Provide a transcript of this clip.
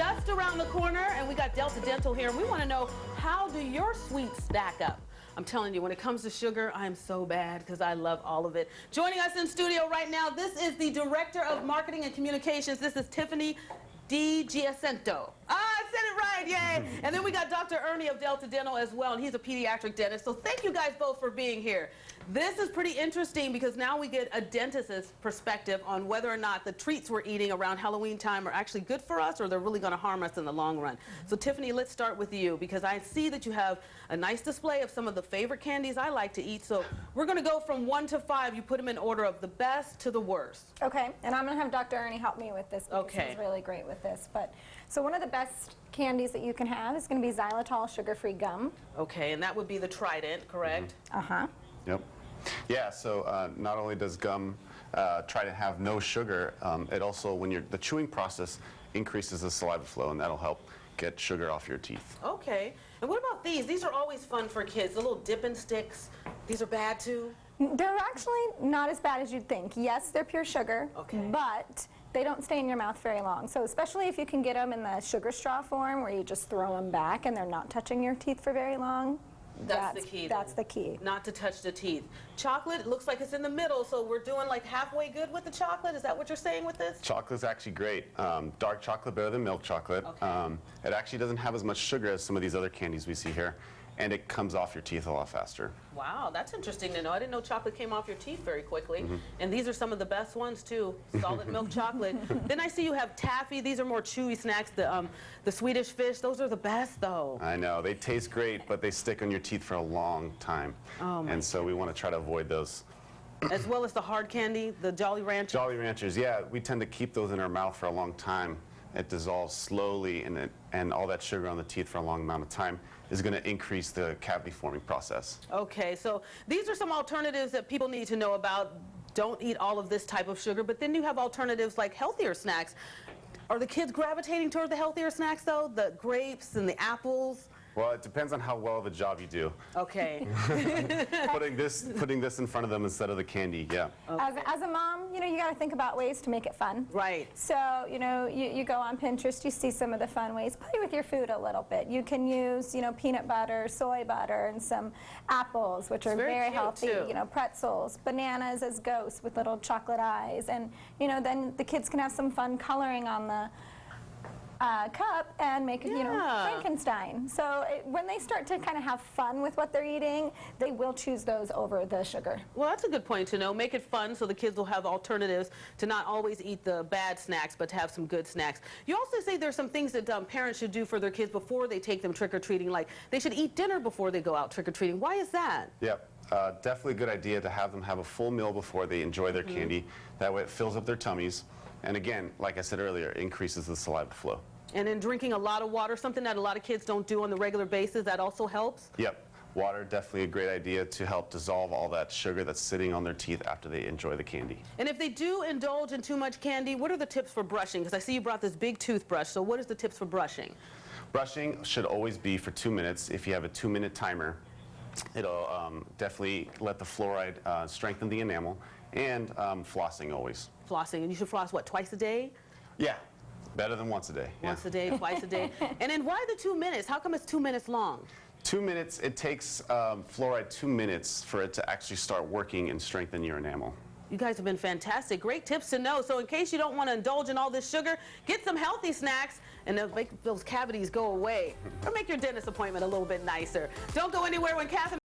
just around the corner, and we got Delta Dental here, and we want to know, how do your sweets stack up? I'm telling you, when it comes to sugar, I am so bad because I love all of it. Joining us in studio right now, this is the Director of Marketing and Communications. This is Tiffany Giacinto. I said it right, yay! And then we got Dr. Ernie of Delta Dental as well, and he's a pediatric dentist. So thank you guys both for being here. This is pretty interesting because now we get a dentist's perspective on whether or not the treats we're eating around Halloween time are actually good for us or they're really going to harm us in the long run. So Tiffany, let's start with you because I see that you have a nice display of some of the favorite candies I like to eat. So we're going to go from 1 to 5. You put them in order of the best to the worst. Okay, and I'm going to have Dr. Ernie help me with this because he's really great with this. But so one of the best candies that you can have is going to be xylitol sugar-free gum. Okay, and that would be the Trident, correct? Uh-huh. Yep. Yeah, so not only does gum try to have no sugar, it also, when the chewing process increases the saliva flow, and that'll help get sugar off your teeth. Okay. And what about these? These are always fun for kids, the little dipping sticks. These are bad too? They're actually not as bad as you'd think. Yes, they're pure sugar, but they don't stay in your mouth very long. So especially if you can get them in the sugar straw form where you just throw them back and they're not touching your teeth for very long. That's the key. That's the key. Not to touch the teeth. Chocolate, it looks like it's in the middle, so we're doing like halfway good with the chocolate. Is that what you're saying with this? Chocolate's actually great. Dark chocolate better than milk chocolate. Okay. It actually doesn't have as much sugar as some of these other candies we see here, and it comes off your teeth a lot faster. Wow, that's interesting to know. I didn't know chocolate came off your teeth very quickly. And these are some of the best ones too, solid milk chocolate. Then I see you have taffy. These are more chewy snacks. The Swedish fish, those are the best though. I know, they taste great, but they stick on your teeth for a long time. Oh my and so we want to try to avoid those. As well as the hard candy, the Jolly Ranchers. Jolly Ranchers, yeah, we tend to keep those in our mouth for a long time. It dissolves slowly, and all that sugar on the teeth for a long amount of time is going to increase the cavity forming process. Okay, so these are some alternatives that people need to know about. Don't eat all of this type of sugar, but then you have alternatives like healthier snacks. Are the kids gravitating toward the healthier snacks though? The grapes and the apples? Well, it depends on how well of a job you do. Okay. putting this in front of them instead of the candy, yeah. Okay. As a mom, you know, you got to think about ways to make it fun. Right. So, you know, you go on Pinterest, you see some of the fun ways. Play with your food a little bit. You can use, you know, peanut butter, soy butter, and some apples, which are very healthy. Too. You know, pretzels, bananas as ghosts with little chocolate eyes, and you know, then the kids can have some fun coloring on the cup and make it, you know, Frankenstein. So when they start to kind of have fun with what they're eating, they will choose those over the sugar. Well, that's a good point to know. Make it fun so the kids will have alternatives to not always eat the bad snacks, but to have some good snacks. You also say there's some things that parents should do for their kids before they take them trick-or-treating, like they should eat dinner before they go out trick-or-treating. Why is that? Yep. Definitely a good idea to have them have a full meal before they enjoy their candy. That way it fills up their tummies. And again, like I said earlier, increases the saliva flow. And in drinking a lot of water, something that a lot of kids don't do on the regular basis, that also helps? Yep. Water, definitely a great idea to help dissolve all that sugar that's sitting on their teeth after they enjoy the candy. And if they do indulge in too much candy, what are the tips for brushing? Because I see you brought this big toothbrush, so what is the tips for brushing? Brushing should always be for 2 minutes. If you have a 2-minute timer, it'll definitely let the fluoride strengthen the enamel, and flossing always. Flossing, and you should floss, what, twice a day? Yeah, better than once a day. Once a day, twice a day. And then why the 2 minutes? How come it's 2 minutes long? 2 minutes, it takes fluoride 2 minutes for it to actually start working and strengthen your enamel. You guys have been fantastic. Great tips to know. So in case you don't want to indulge in all this sugar, get some healthy snacks and they'll make those cavities go away. Or make your dentist appointment a little bit nicer. Don't go anywhere when Catherine